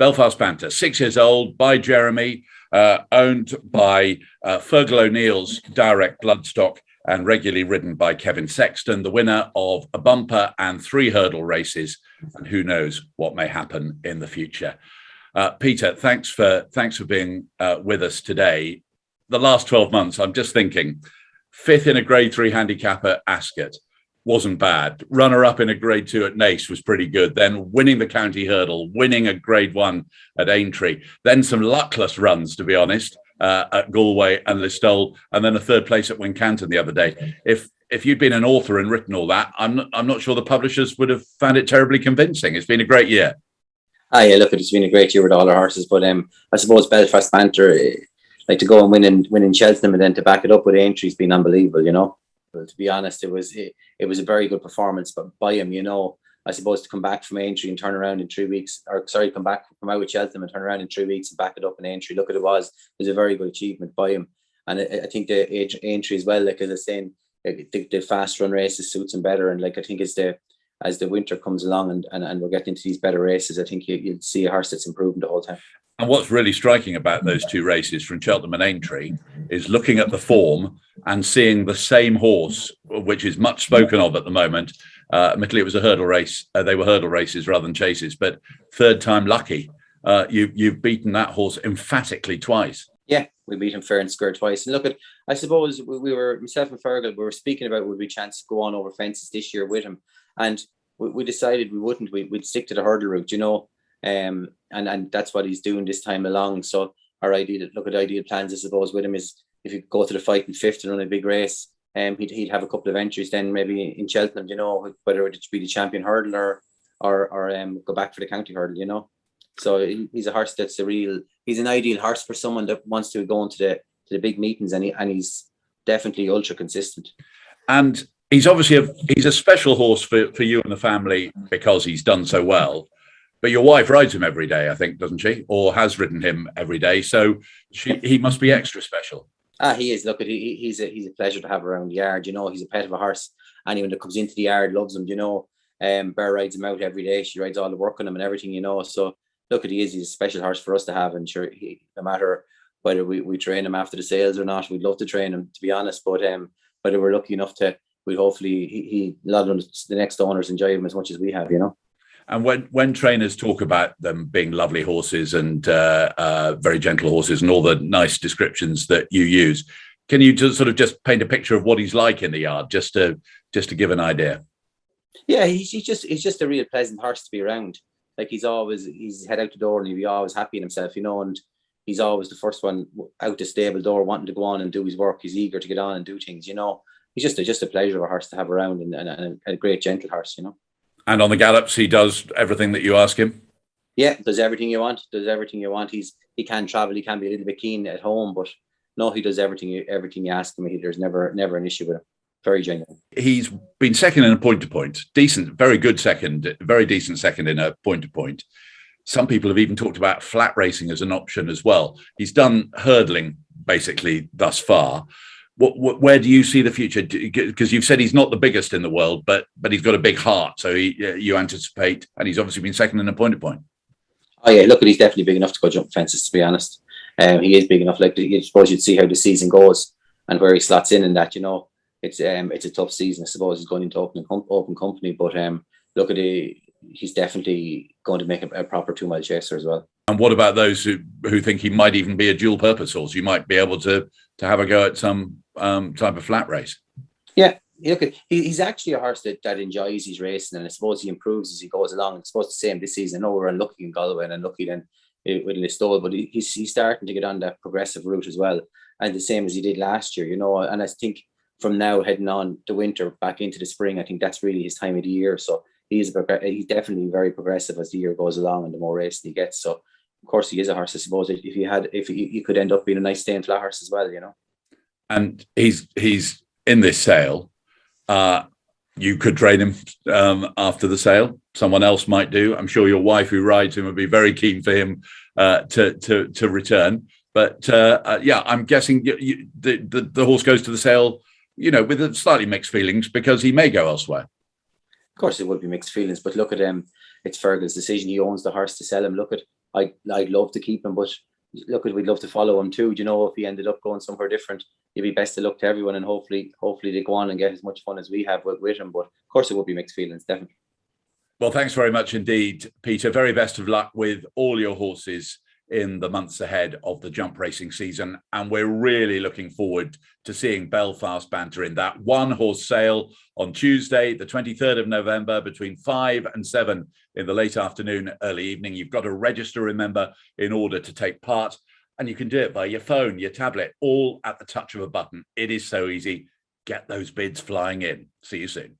Belfast Banter, 6 years old, by Jeremy, owned by Fergal O'Neill's direct bloodstock and regularly ridden by Kevin Sexton, the winner of a bumper and 3 hurdle races. And who knows what may happen in the future. Peter, thanks for being with us today. The last 12 months, I'm just thinking, 5th in a Grade 3 handicap at Ascot wasn't bad. Runner-up in a Grade 2 at Naas was pretty good. Then winning the county hurdle, winning a Grade 1 at Aintree. Then some luckless runs, to be honest, at Galway and Listowel, and then a 3rd place at Wincanton the other day. If you'd been an author and written all that, I'm not sure the publishers would have found it terribly convincing. It's been a great year. Yeah, look, it's been a great year with all our horses, but I suppose Belfast Banter, like to go and win in Cheltenham and then to back it up with Aintree has been unbelievable, you know. Well, to be honest, it was a very good performance by him, you know. I suppose to come back from Aintree and turn around in 3 weeks, come out with Cheltenham and turn around in 3 weeks and back it up in Aintree. Look, it was a very good achievement by him, and I think the Aintree as well. Like as I was saying, the fast run races suits him better, and like I think as the winter comes along and we're getting into these better races, I think you'll see a horse that's improving the whole time. And what's really striking about those 2 races from Cheltenham and Aintree is looking at the form and seeing the same horse, which is much spoken of at the moment. Admittedly, it was a hurdle race. They were hurdle races rather than chases, but 3rd time lucky. You've beaten that horse emphatically twice. Yeah, we beat him fair and square twice. And look, I suppose we were, myself and Fergal, we were speaking about would we chance to go on over fences this year with him. And we decided we wouldn't. We'd stick to the hurdle route, you know. And that's what he's doing this time along. So our ideal plans, I suppose, with him is if you go to the fight in 5th and run a big race, he'd have a couple of entries then maybe in Cheltenham, you know, whether it be the champion hurdle or go back for the county hurdle, you know. So he's a horse that's he's an ideal horse for someone that wants to go into the big meetings, and he's definitely ultra consistent. And he's obviously he's a special horse for you and the family because he's done so well. But your wife rides him every day, I think, doesn't she? Or has ridden him every day. So he must be extra special. He is. Look, he's a pleasure to have around the yard. You know, he's a pet of a horse. Anyone that comes into the yard loves him, you know. Bear rides him out every day. She rides all the work on him and everything, you know. So look, he's a special horse for us to have. And sure, no matter whether we train him after the sales or not, we'd love to train him, to be honest. But whether we're lucky enough to, we hopefully a lot of the next owners enjoy him as much as we have, you know. And when trainers talk about them being lovely horses and very gentle horses and all the nice descriptions that you use, can you just paint a picture of what he's like in the yard, just to give an idea? Yeah, he's just a real pleasant horse to be around. Like he's head out the door and he'll be always happy in himself, you know, and he's always the first one out the stable door wanting to go on and do his work. He's eager to get on and do things, you know. He's just a pleasure of a horse to have around and a great gentle horse, you know. And on the gallops, he does everything that you ask him? Yeah, does everything you want. He can travel, he can be a little bit keen at home, but no, he does everything you ask him. There's never an issue with him. Very genuine. He's been second in a point-to-point. Decent, very good second, very decent second in a point-to-point. Some people have even talked about flat racing as an option as well. He's done hurdling, basically, thus far. Where do you see the future? Because you've said he's not the biggest in the world, but he's got a big heart. So you anticipate, and he's obviously been second in a point-to-point. Oh yeah, look, he's definitely big enough to go jump fences, to be honest. He is big enough. Like I suppose you'd see how the season goes and where he slots in that. You know, it's a tough season. I suppose he's going into open company, but look at he's definitely going to make a proper 2 mile chaser as well. And what about those who think he might even be a dual purpose horse? You might be able to have a go at some type of flat race. Yeah, look, he's actually a horse that enjoys his racing, and I suppose he improves as he goes along. It's supposed the same this season. I know we're unlucky in Galway and unlucky then with Listowel, but he's starting to get on that progressive route as well, and the same as he did last year, you know. And I think from now heading on the winter back into the spring, I think that's really his time of the year. So he's definitely very progressive as the year goes along and the more racing he gets. So of course he is a horse, I suppose, if you could end up being a nice staying flat horse as well, you know. And he's in this sale. You could train him after the sale. Someone else might do. I'm sure your wife, who rides him, would be very keen for him to return. But I'm guessing the horse goes to the sale, you know, with slightly mixed feelings because he may go elsewhere. Of course, it would be mixed feelings, but look at it's Fergal's decision. He owns the horse to sell him. Look at I'd love to keep him, but look, we'd love to follow him too. You know, if he ended up going somewhere different, it'd be best of luck to everyone, and hopefully they go on and get as much fun as we have with him. But of course, it would be mixed feelings, definitely. Well, thanks very much indeed, Peter. Very best of luck with all your horses in the months ahead of the jump racing season. And we're really looking forward to seeing Belfast Banter in that one-horse sale on Tuesday, the 23rd of November, between 5 and 7 in the late afternoon, early evening. You've got to register, remember, in order to take part. And you can do it by your phone, your tablet, all at the touch of a button. It is so easy. Get those bids flying in. See you soon.